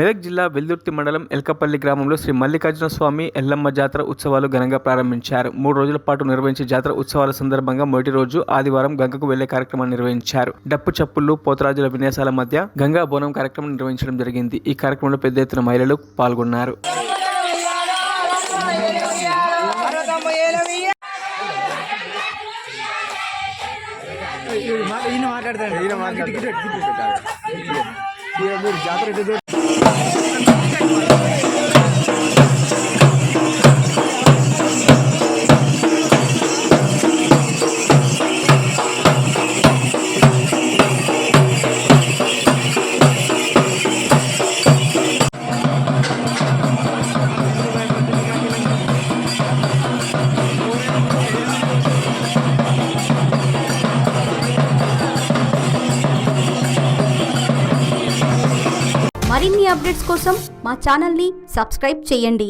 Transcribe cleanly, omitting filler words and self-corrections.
మెదక్ జిల్లా వెల్దుర్తి మండలం ఎల్కపల్లి గ్రామంలో శ్రీ మల్లికార్జున స్వామి ఎల్లమ్మ జాతర ఉత్సవాలు ఘనంగా ప్రారంభించారు. 3 రోజుల పాటు నిర్వహించే జాతర ఉత్సవాల సందర్భంగా మొదటి రోజు ఆదివారం గంగకు వెళ్లే కార్యక్రమాన్ని నిర్వహించారు. డప్పు చప్పుళ్లు, పోతరాజుల విన్యాసాల మధ్య గంగా బోనం కార్యక్రమం నిర్వహించడం జరిగింది. ఈ కార్యక్రమంలో పెద్ద ఎత్తున మహిళలు పాల్గొన్నారు. మరిన్ని అప్డేట్స్ కోసం మా ఛానల్ని సబ్స్క్రైబ్ చేయండి.